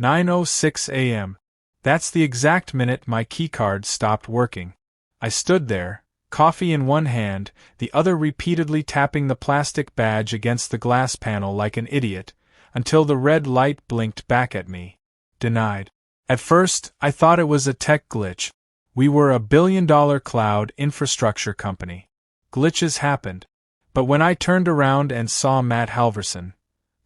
9:06 a.m. That's the exact minute my keycard stopped working. I stood there, coffee in one hand, the other repeatedly tapping the plastic badge against the glass panel like an idiot, until the red light blinked back at me. Denied. At first, I thought it was a tech glitch. We were a billion-dollar cloud infrastructure company. Glitches happened. But when I turned around and saw Matt Halverson,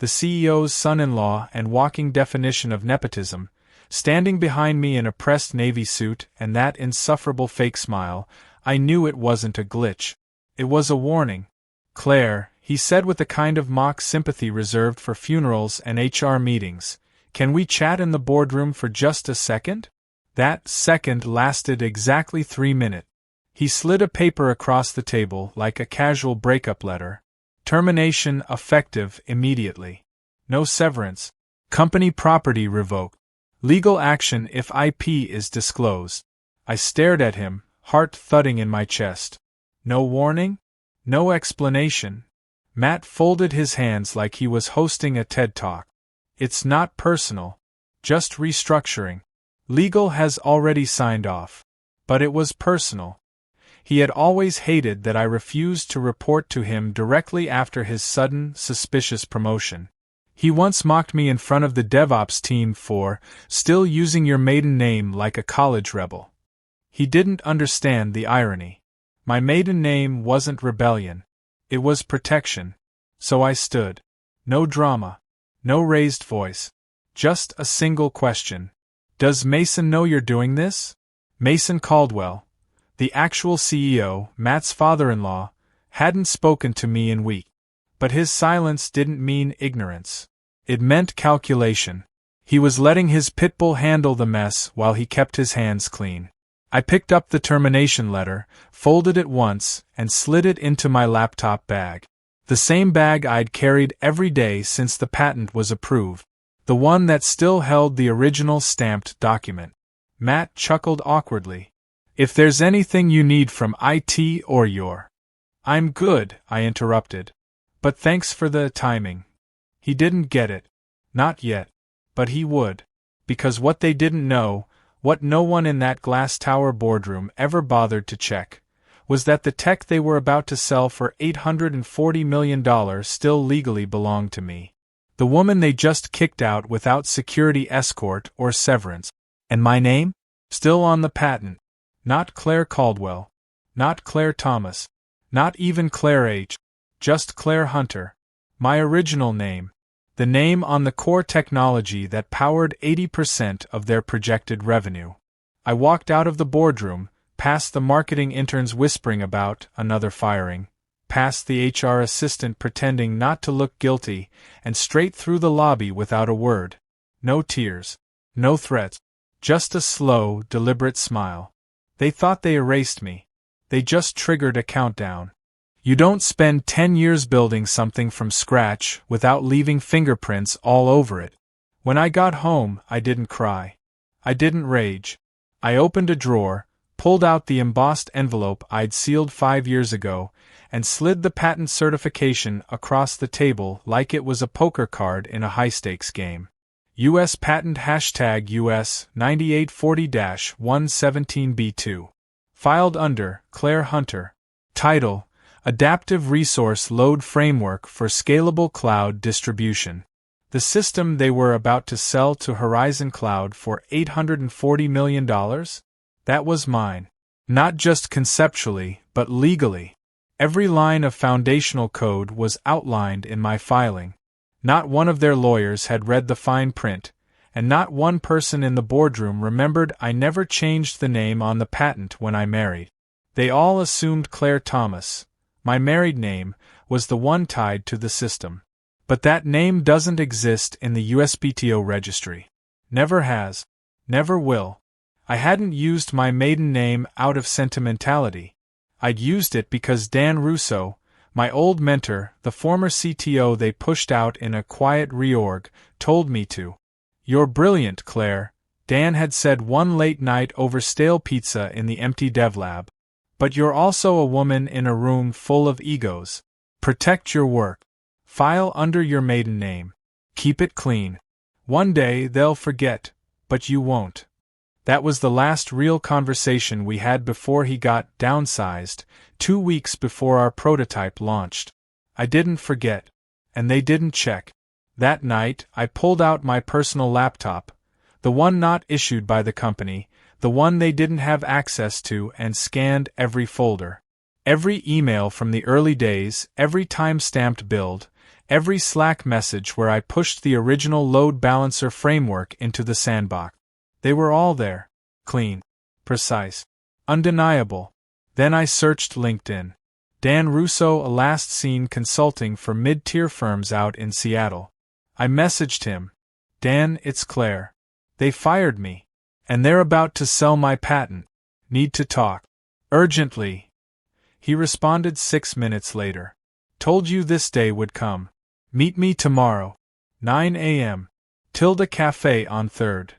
the CEO's son-in-law and walking definition of nepotism, standing behind me in a pressed navy suit and that insufferable fake smile, I knew it wasn't a glitch. It was a warning. "Claire," he said with the kind of mock sympathy reserved for funerals and HR meetings, "can we chat in the boardroom for just a second?" That second lasted exactly 3 minutes. He slid a paper across the table like a casual breakup letter. Termination effective immediately. No severance. Company property revoked. Legal action if IP is disclosed. I stared at him, heart thudding in my chest. No warning? No explanation. Matt folded his hands like he was hosting a TED Talk. "It's not personal. Just restructuring. Legal has already signed off." But it was personal. He had always hated that I refused to report to him directly after his sudden, suspicious promotion. He once mocked me in front of the DevOps team for still using your maiden name like a college rebel. He didn't understand the irony. My maiden name wasn't rebellion. It was protection. So I stood. No drama. No raised voice. Just a single question. "Does Mason know you're doing this?" Mason Caldwell, the actual CEO, Matt's father-in-law, hadn't spoken to me in weeks. But his silence didn't mean ignorance. It meant calculation. He was letting his pit bull handle the mess while he kept his hands clean. I picked up the termination letter, folded it once, and slid it into my laptop bag. The same bag I'd carried every day since the patent was approved. The one that still held the original stamped document. Matt chuckled awkwardly. "If there's anything you need from IT or your—" "I'm good," I interrupted. "But thanks for the timing." He didn't get it. Not yet. But he would. Because what they didn't know, what no one in that glass tower boardroom ever bothered to check, was that the tech they were about to sell for $840 million still legally belonged to me. The woman they just kicked out without security escort or severance. And my name? Still on the patent. Not Claire Caldwell. Not Claire Thomas. Not even Claire H. Just Claire Hunter. My original name. The name on the core technology that powered 80% of their projected revenue. I walked out of the boardroom, past the marketing interns whispering about another firing, past the HR assistant pretending not to look guilty, and straight through the lobby without a word. No tears. No threats. Just a slow, deliberate smile. They thought they erased me. They just triggered a countdown. You don't spend 10 years building something from scratch without leaving fingerprints all over it. When I got home, I didn't cry. I didn't rage. I opened a drawer, pulled out the embossed envelope I'd sealed 5 years ago, and slid the patent certification across the table like it was a poker card in a high-stakes game. U.S. Patent # US 9840-117B2. Filed under Claire Hunter. Title: Adaptive Resource Load Framework for Scalable Cloud Distribution. The system they were about to sell to Horizon Cloud for $840 million? That was mine. Not just conceptually, but legally. Every line of foundational code was outlined in my filing. Not one of their lawyers had read the fine print, and not one person in the boardroom remembered I never changed the name on the patent when I married. They all assumed Claire Thomas, my married name, was the one tied to the system. But that name doesn't exist in the USPTO registry. Never has. Never will. I hadn't used my maiden name out of sentimentality. I'd used it because Dan Russo, my old mentor, the former CTO they pushed out in a quiet reorg, told me to. "You're brilliant, Claire," Dan had said one late night over stale pizza in the empty dev lab. "But you're also a woman in a room full of egos. Protect your work. File under your maiden name. Keep it clean. One day they'll forget, but you won't. That was the last real conversation we had before he got downsized, 2 weeks before our prototype launched. I didn't forget, and they didn't check. That night, I pulled out my personal laptop, the one not issued by the company, the one they didn't have access to, and scanned every folder. Every email from the early days, every time-stamped build, every Slack message where I pushed the original load balancer framework into the sandbox. They were all there. Clean. Precise. Undeniable. Then I searched LinkedIn. Dan Russo, a last seen consulting for mid-tier firms out in Seattle. I messaged him. Dan, it's Claire. They fired me. And they're about to sell my patent. Need to talk. Urgently. He responded 6 minutes later. Told you this day would come. Meet me tomorrow. 9 a.m. Tilda Cafe on 3rd.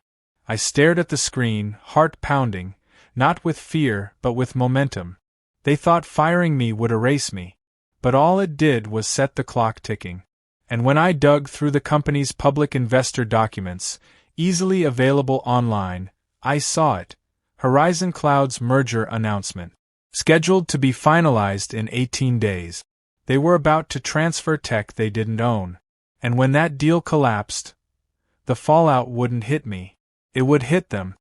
I stared at the screen, heart pounding, not with fear but with momentum. They thought firing me would erase me. But all it did was set the clock ticking. And when I dug through the company's public investor documents, easily available online, I saw it. Horizon Cloud's merger announcement. Scheduled to be finalized in 18 days. They were about to transfer tech they didn't own. And when that deal collapsed, the fallout wouldn't hit me. It would hit them.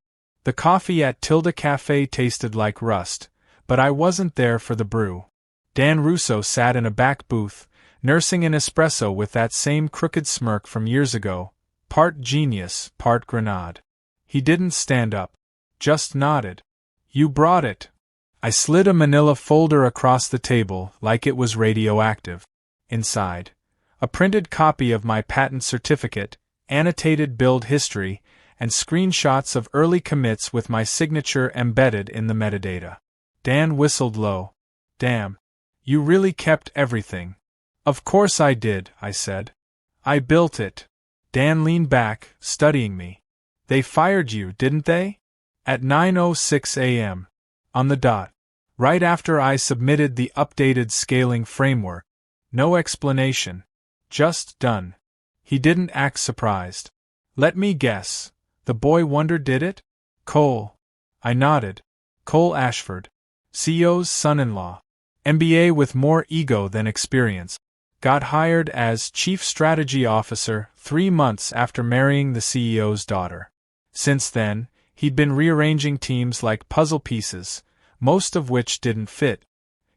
The coffee at Tilda Cafe tasted like rust, but I wasn't there for the brew. Dan Russo sat in a back booth, nursing an espresso with that same crooked smirk from years ago, part genius, part grenade. He didn't stand up. Just nodded. You brought it. I slid a manila folder across the table like it was radioactive. Inside, a printed copy of my patent certificate, annotated build history, and screenshots of early commits with my signature embedded in the metadata. Dan whistled low. Damn. You really kept everything. Of course I did, I said. I built it. Dan leaned back, studying me. They fired you, didn't they? At 9:06 a.m. On the dot. Right after I submitted the updated scaling framework. No explanation. Just done. He didn't act surprised. Let me guess. The boy wonder did it? Cole. I nodded. Cole Ashford. CEO's son-in-law. MBA with more ego than experience. Got hired as Chief Strategy Officer 3 months after marrying the CEO's daughter. Since then, he'd been rearranging teams like puzzle pieces, most of which didn't fit.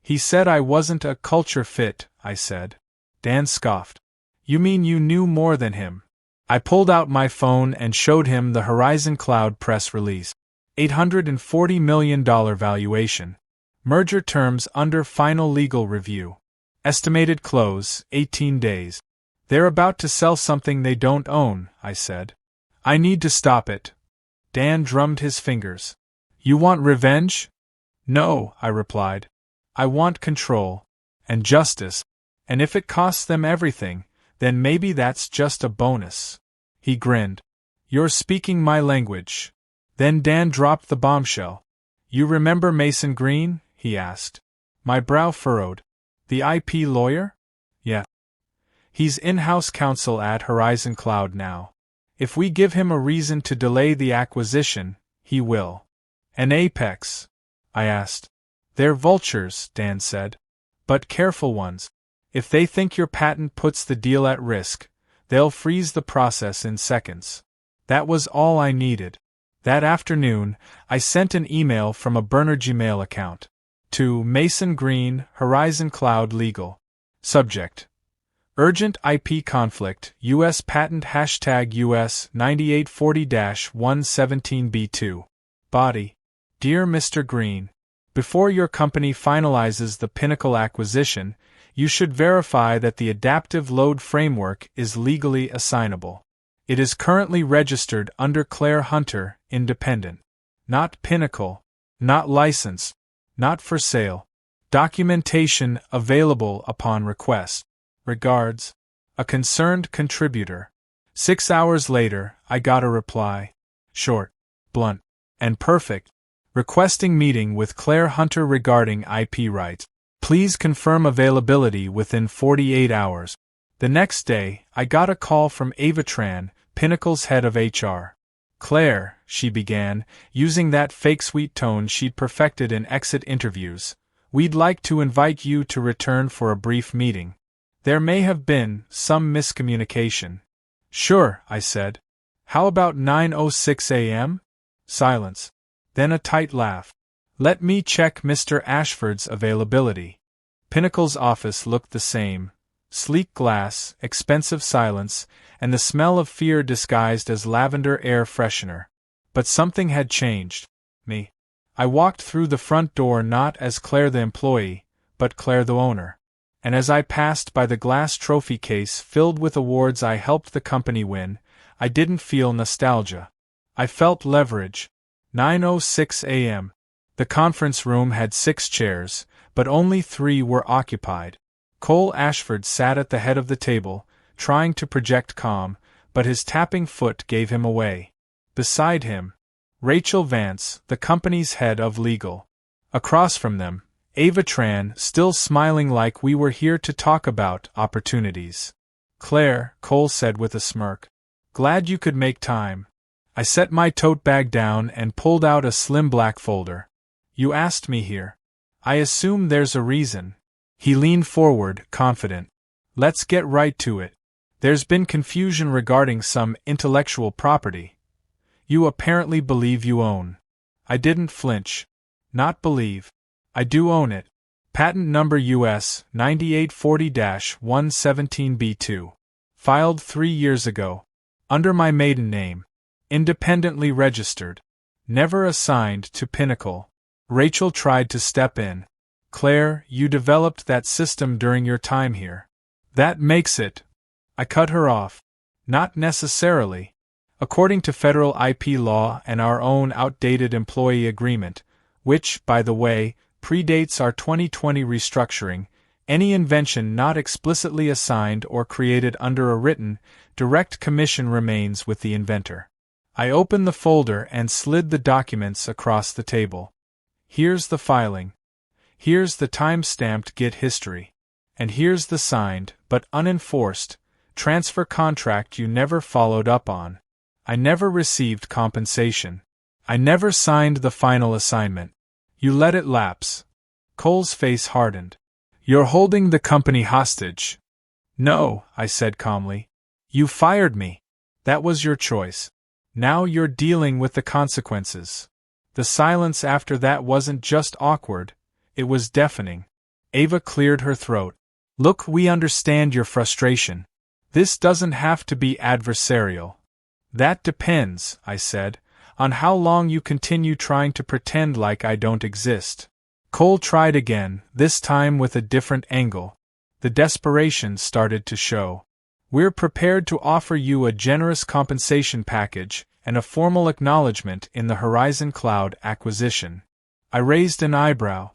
He said I wasn't a culture fit, I said. Dan scoffed. You mean you knew more than him? I pulled out my phone and showed him the Horizon Cloud press release. $840 million valuation. Merger terms under final legal review. Estimated close, 18 days. They're about to sell something they don't own, I said. I need to stop it. Dan drummed his fingers. You want revenge? No, I replied. I want control. And justice. And if it costs them everything, then maybe that's just a bonus. He grinned. You're speaking my language. Then Dan dropped the bombshell. You remember Mason Green? He asked. My brow furrowed. The IP lawyer? Yeah. He's in-house counsel at Horizon Cloud now. If we give him a reason to delay the acquisition, he will. An apex? I asked. They're vultures, Dan said. But careful ones. If they think your patent puts the deal at risk, they'll freeze the process in seconds. That was all I needed. That afternoon, I sent an email from a burner Gmail account. To Mason Green, Horizon Cloud Legal. Subject. Urgent IP conflict, U.S. patent hashtag US 9840-117B2. Body. Dear Mr. Green, before your company finalizes the Pinnacle acquisition, you should verify that the adaptive load framework is legally assignable. It is currently registered under Claire Hunter, Independent. Not Pinnacle. Not licensed. Not for sale. Documentation available upon request. Regards. A concerned contributor. 6 hours later, I got a reply. Short, blunt, and perfect. Requesting meeting with Claire Hunter regarding IP rights. Please confirm availability within 48 hours. The next day, I got a call from Avatran, Pinnacle's head of HR. Claire, she began, using that fake sweet tone she'd perfected in exit interviews, we'd like to invite you to return for a brief meeting. There may have been some miscommunication. Sure, I said. How about 9:06 a.m.? Silence. Then a tight laugh. Let me check Mr. Ashford's availability. Pinnacle's office looked the same. Sleek glass, expensive silence, and the smell of fear disguised as lavender air freshener. But something had changed. Me. I walked through the front door not as Claire the employee, but Claire the owner. And as I passed by the glass trophy case filled with awards I helped the company win, I didn't feel nostalgia. I felt leverage. 9:06 a.m. The conference room had 6 chairs, but only 3 were occupied. Cole Ashford sat at the head of the table, trying to project calm, but his tapping foot gave him away. Beside him, Rachel Vance, the company's head of legal. Across from them, Ava Tran, still smiling like we were here to talk about opportunities. Claire, Cole said with a smirk. Glad you could make time. I set my tote bag down and pulled out a slim black folder. You asked me here. I assume there's a reason. He leaned forward, confident. Let's get right to it. There's been confusion regarding some intellectual property you apparently believe you own. I didn't flinch. Not believe. I do own it. Patent number US 9840-117B2. Filed 3 years ago. Under my maiden name. Independently registered. Never assigned to Pinnacle. Rachel tried to step in. Claire, you developed that system during your time here. That makes it. I cut her off. Not necessarily. According to federal IP law and our own outdated employee agreement, which, by the way, predates our 2020 restructuring, any invention not explicitly assigned or created under a written, direct commission remains with the inventor. I opened the folder and slid the documents across the table. Here's the filing. Here's the time-stamped Git history. And here's the signed, but unenforced, transfer contract you never followed up on. I never received compensation. I never signed the final assignment. You let it lapse. Cole's face hardened. You're holding the company hostage. No, I said calmly. You fired me. That was your choice. Now you're dealing with the consequences. The silence after that wasn't just awkward, it was deafening. Ava cleared her throat. Look, we understand your frustration. This doesn't have to be adversarial. That depends, I said, on how long you continue trying to pretend like I don't exist. Cole tried again, this time with a different angle. The desperation started to show. We're prepared to offer you a generous compensation package and a formal acknowledgement in the Horizon Cloud acquisition. I raised an eyebrow.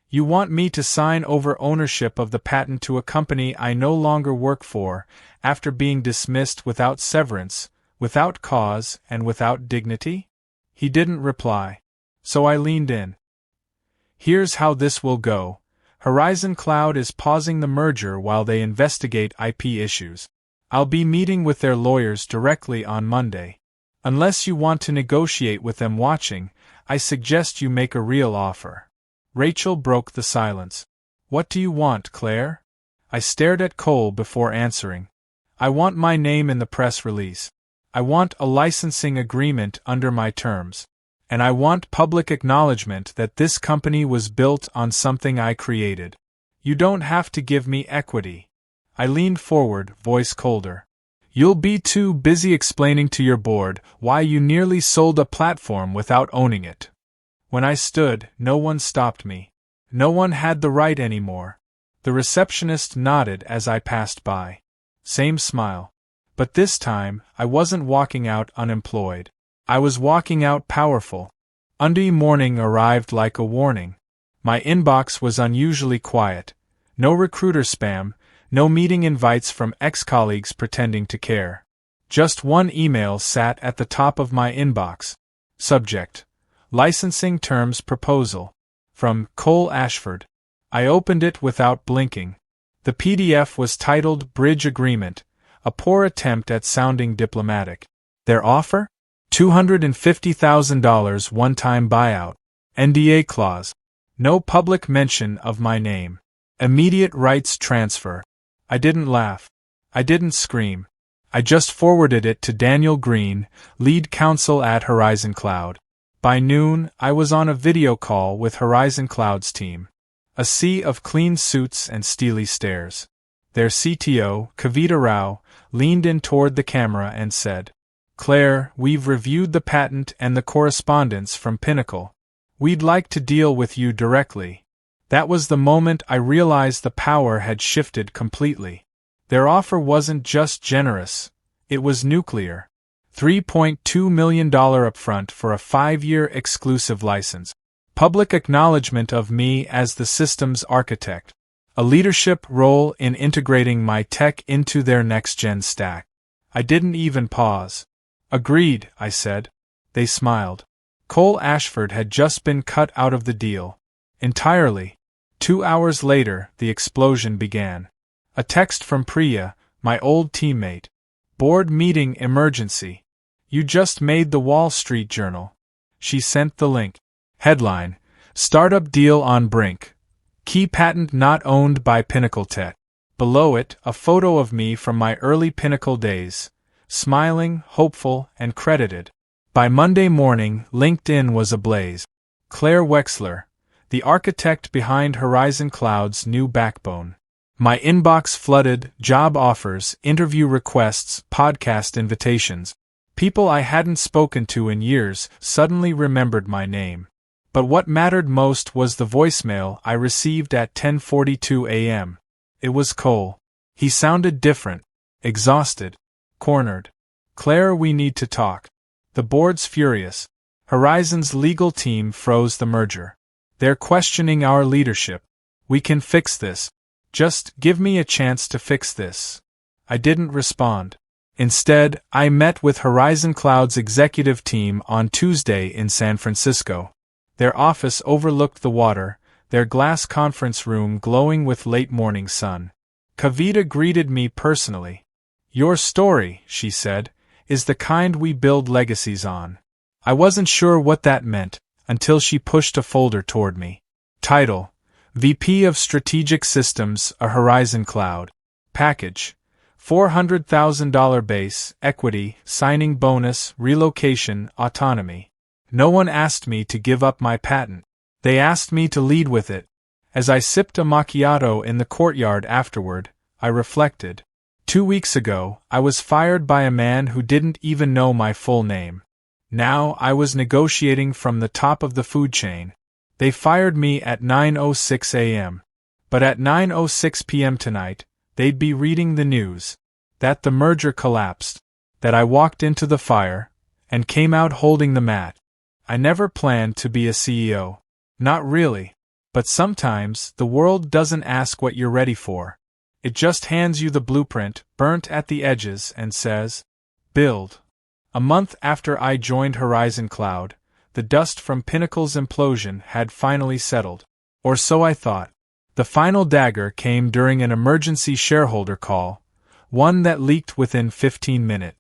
You want me to sign over ownership of the patent to a company I no longer work for, after being dismissed without severance, without cause, and without dignity? He didn't reply. So I leaned in. Here's how this will go. Horizon Cloud is pausing the merger while they investigate IP issues. I'll be meeting with their lawyers directly on Monday. Unless you want to negotiate with them watching, I suggest you make a real offer. Rachel broke the silence. What do you want, Claire? I stared at Cole before answering. I want my name in the press release. I want a licensing agreement under my terms. And I want public acknowledgement that this company was built on something I created. You don't have to give me equity. I leaned forward, voice colder. You'll be too busy explaining to your board why you nearly sold a platform without owning it. When I stood, no one stopped me. No one had the right anymore. The receptionist nodded as I passed by. Same smile. But this time, I wasn't walking out unemployed. I was walking out powerful. Monday morning arrived like a warning. My inbox was unusually quiet. No recruiter spam, no meeting invites from ex-colleagues pretending to care. Just one email sat at the top of my inbox. Subject: Licensing Terms Proposal. From Cole Ashford. I opened it without blinking. The PDF was titled Bridge Agreement, a poor attempt at sounding diplomatic. Their offer? $250,000 one-time buyout. NDA clause. No public mention of my name. Immediate rights transfer. I didn't laugh. I didn't scream. I just forwarded it to Daniel Green, lead counsel at Horizon Cloud. By noon, I was on a video call with Horizon Cloud's team. A sea of clean suits and steely stares. Their CTO, Kavita Rao, leaned in toward the camera and said, "Claire, we've reviewed the patent and the correspondence from Pinnacle. We'd like to deal with you directly." That was the moment I realized the power had shifted completely. Their offer wasn't just generous, it was nuclear. $3.2 million upfront for a 5-year exclusive license. Public acknowledgement of me as the system's architect. A leadership role in integrating my tech into their next-gen stack. I didn't even pause. "Agreed," I said. They smiled. Cole Ashford had just been cut out of the deal. Entirely. 2 hours later, the explosion began. A text from Priya, my old teammate. "Board meeting emergency. You just made the Wall Street Journal." She sent the link. Headline: Startup deal on brink. Key patent not owned by Pinnacle Tech. Below it, a photo of me from my early Pinnacle days. Smiling, hopeful, and credited. By Monday morning, LinkedIn was ablaze. Claire Wexler, the architect behind Horizon Cloud's new backbone. My inbox flooded, job offers, interview requests, podcast invitations. People I hadn't spoken to in years suddenly remembered my name. But what mattered most was the voicemail I received at 10:42 a.m. It was Cole. He sounded different. Exhausted. Cornered. "Claire, we need to talk. The board's furious. Horizon's legal team froze the merger. They're questioning our leadership. We can fix this. Just give me a chance to fix this." I didn't respond. Instead, I met with Horizon Cloud's executive team on Tuesday in San Francisco. Their office overlooked the water, their glass conference room glowing with late-morning sun. Kavita greeted me personally. "Your story," she said, "is the kind we build legacies on." I wasn't sure what that meant, until she pushed a folder toward me. Title: VP of Strategic Systems, a Horizon Cloud. Package: $400,000 base, equity, signing bonus, relocation, autonomy. No one asked me to give up my patent. They asked me to lead with it. As I sipped a macchiato in the courtyard afterward, I reflected. 2 weeks ago, I was fired by a man who didn't even know my full name. Now I was negotiating from the top of the food chain. They fired me at 9:06 a.m. But at 9:06 p.m. tonight, they'd be reading the news. That the merger collapsed. That I walked into the fire, and came out holding the mat. I never planned to be a CEO. Not really. But sometimes, the world doesn't ask what you're ready for. It just hands you the blueprint, burnt at the edges, and says, "Build." A month after I joined Horizon Cloud, the dust from Pinnacle's implosion had finally settled. Or so I thought. The final dagger came during an emergency shareholder call, one that leaked within 15 minutes.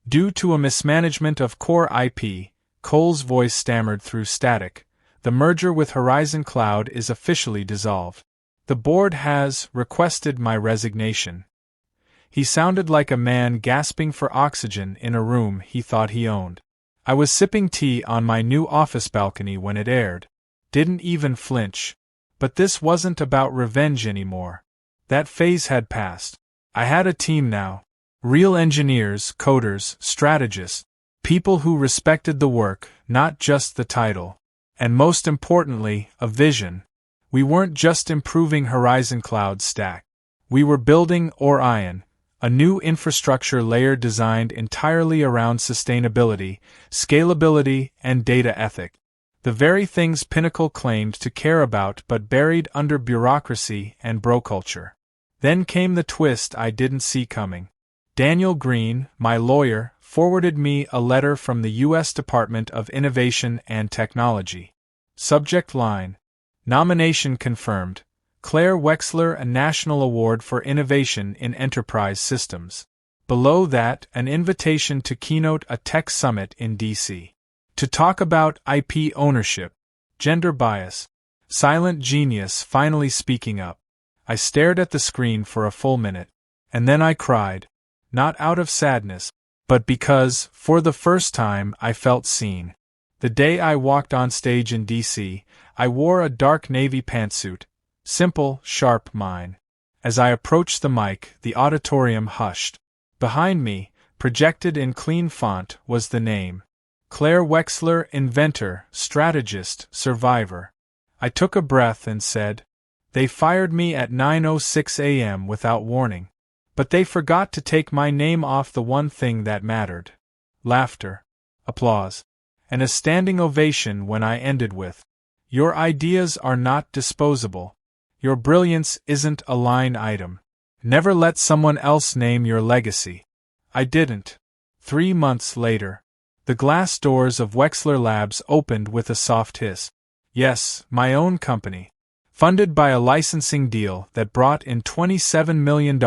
Due to a mismanagement of core IP, Cole's voice stammered through static. The merger with Horizon Cloud is officially dissolved. The board has requested my resignation. He sounded like a man gasping for oxygen in a room he thought he owned. I was sipping tea on my new office balcony when it aired. Didn't even flinch. But this wasn't about revenge anymore. That phase had passed. I had a team now. Real engineers, coders, strategists. People who respected the work, not just the title. And most importantly, a vision. We weren't just improving Horizon Cloud's stack. We were building Orion, a new infrastructure layer designed entirely around sustainability, scalability, and data ethic. The very things Pinnacle claimed to care about but buried under bureaucracy and bro-culture. Then came the twist I didn't see coming. Daniel Green, my lawyer, forwarded me a letter from the U.S. Department of Innovation and Technology. Subject line: Nomination confirmed. Claire Wexler a National Award for Innovation in Enterprise Systems. Below that, an invitation to keynote a tech summit in DC. To talk about IP ownership, gender bias, silent genius finally speaking up. I stared at the screen for a full minute, and then I cried, not out of sadness, but because, for the first time, I felt seen. The day I walked on stage in DC, I wore a dark navy pantsuit, simple, sharp mine. As I approached the mic, the auditorium hushed. Behind me, projected in clean font, was the name. Claire Wexler, inventor, strategist, survivor. I took a breath and said, "They fired me at 9:06 a.m. without warning. But they forgot to take my name off the one thing that mattered." Laughter. Applause. And a standing ovation when I ended with, "Your ideas are not disposable. Your brilliance isn't a line item. Never let someone else name your legacy." I didn't. 3 months later, the glass doors of Wexler Labs opened with a soft hiss. Yes, my own company. Funded by a licensing deal that brought in $27 million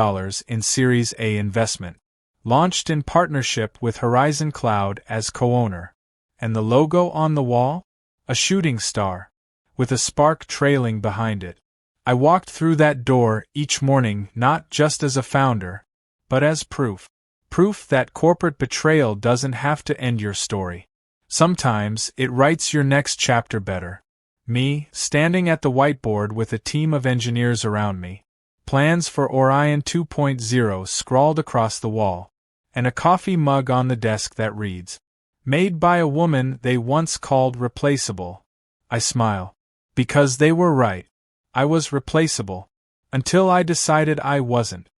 in Series A investment. Launched in partnership with Horizon Cloud as co-owner. And the logo on the wall? A shooting star. With a spark trailing behind it. I walked through that door each morning not just as a founder, but as proof. Proof that corporate betrayal doesn't have to end your story. Sometimes it writes your next chapter better. Me, standing at the whiteboard with a team of engineers around me. Plans for Orion 2.0 scrawled across the wall. And a coffee mug on the desk that reads, "Made by a woman they once called replaceable." I smile. Because they were right. I was replaceable. Until I decided I wasn't.